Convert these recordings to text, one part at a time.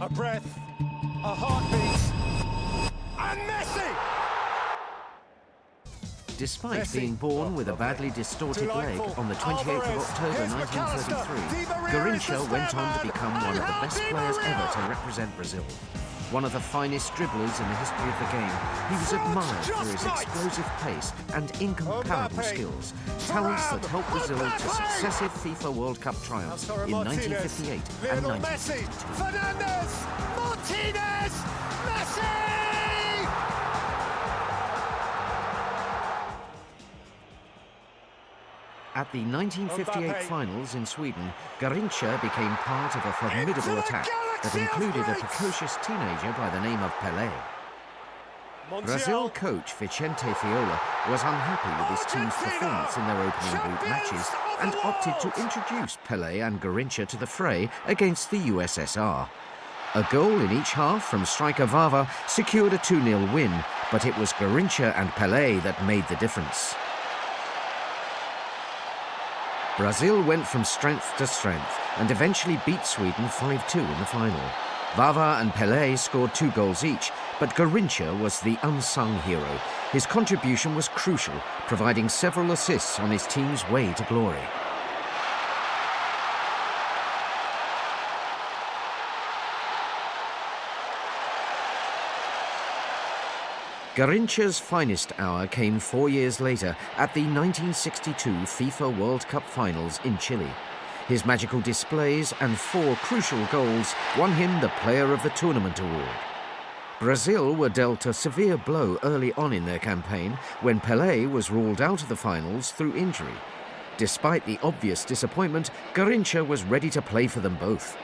A breath, a heartbeat, and Messi! Despite Messi. being born with a badly distorted leg on the 28th of October 1933, Garincha went on to become one of the best players ever to represent Brazil. One of the finest dribblers in the history of the game, he was admired for his explosive pace and incomparable skills, talents that helped Brazil to successive FIFA World Cup triumphs in 1958 and 1962. Fernandes! Martinez! Messi! At the 1958 finals in Sweden, Garincha became part of a formidable attack that included a precocious teenager by the name of Pelé. Brazil coach Vicente Fiola was unhappy with his team's performance in their opening group matches and opted to introduce Pelé and Garincha to the fray against the USSR. A goal in each half from striker Vava secured a 2-0 win, but it was Garincha and Pelé that made the difference. Brazil went from strength to strength and eventually beat Sweden 5-2 in the final. Vava and Pelé scored 2 goals each, but Garincha was the unsung hero. His contribution was crucial, providing several assists on his team's way to glory. Garincha's finest hour came 4 years later at the 1962 FIFA World Cup finals in Chile. His magical displays and 4 crucial goals won him the Player of the Tournament award. Brazil were dealt a severe blow early on in their campaign when Pelé was ruled out of the finals through injury. Despite the obvious disappointment, Garincha was ready to play for them both.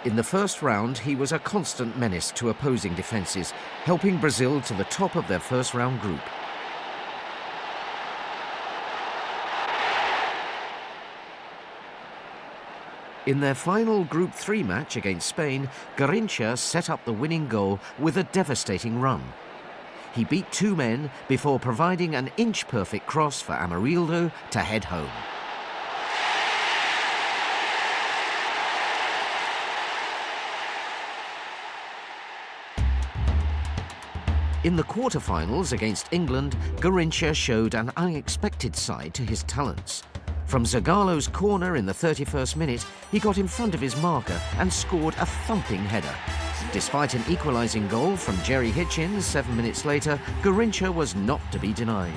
In the first round, he was a constant menace to opposing defences, helping Brazil to the top of their first-round group. In their final Group 3 match against Spain, Garincha set up the winning goal with a devastating run. He beat 2 men before providing an inch-perfect cross for Amarildo to head home. In the quarter-finals against England, Garincha showed an unexpected side to his talents. From Zagallo's corner in the 31st minute, he got in front of his marker and scored a thumping header. Despite an equalising goal from Jerry Hitchens 7 minutes later, Garincha was not to be denied.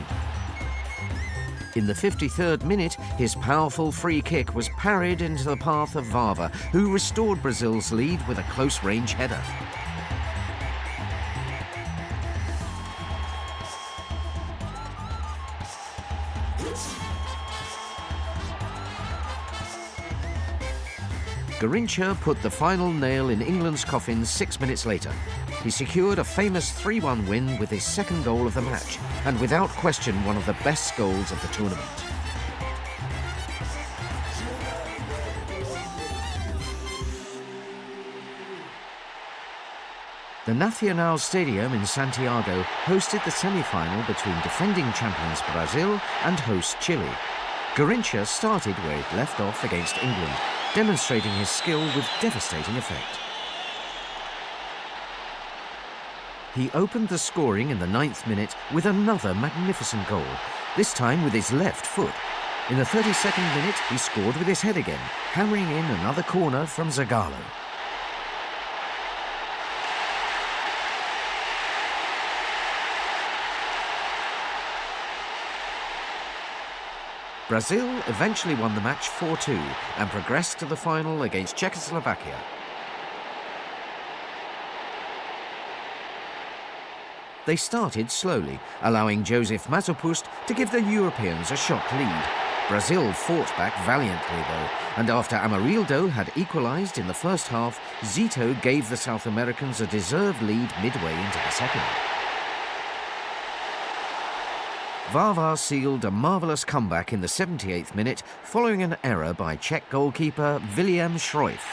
In the 53rd minute, his powerful free kick was parried into the path of Vava, who restored Brazil's lead with a close-range header. Garincha put the final nail in England's coffin 6 minutes later. He secured a famous 3-1 win with his second goal of the match, and without question one of the best goals of the tournament. The Nacional Stadium in Santiago hosted the semi-final between defending champions Brazil and host Chile. Garincha started where he'd left off against England, demonstrating his skill with devastating effect. He opened the scoring in the 9th minute with another magnificent goal, this time with his left foot. In the 32nd minute, he scored with his head again, hammering in another corner from Zagallo. Brazil eventually won the match 4-2 and progressed to the final against Czechoslovakia. They started slowly, allowing Joseph Masopust to give the Europeans a shock lead. Brazil fought back valiantly though, and after Amarildo had equalised in the first half, Zito gave the South Americans a deserved lead midway into the second. Vava sealed a marvellous comeback in the 78th minute following an error by Czech goalkeeper William Schroef.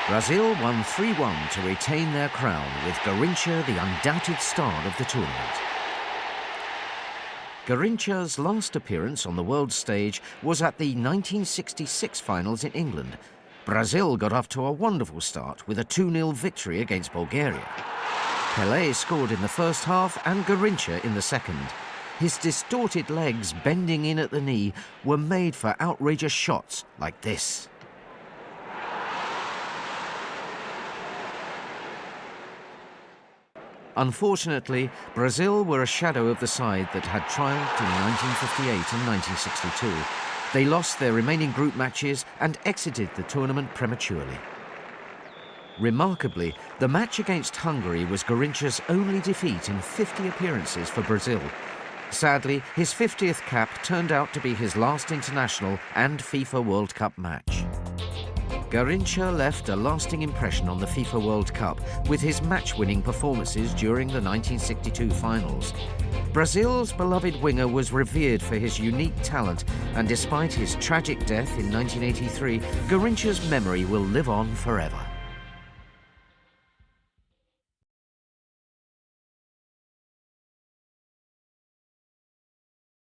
Brazil won 3-1 to retain their crown, with Garincha the undoubted star of the tournament. Garincha's last appearance on the world stage was at the 1966 finals in England. Brazil got off to a wonderful start with a 2-0 victory against Bulgaria. Pelé scored in the first half and Garincha in the second. His distorted legs bending in at the knee were made for outrageous shots like this. Unfortunately, Brazil were a shadow of the side that had triumphed in 1958 and 1962. They lost their remaining group matches and exited the tournament prematurely. Remarkably, the match against Hungary was Garincha's only defeat in 50 appearances for Brazil. Sadly, his 50th cap turned out to be his last international and FIFA World Cup match. Garincha left a lasting impression on the FIFA World Cup with his match-winning performances during the 1962 finals. Brazil's beloved winger was revered for his unique talent, and despite his tragic death in 1983, Garincha's memory will live on forever.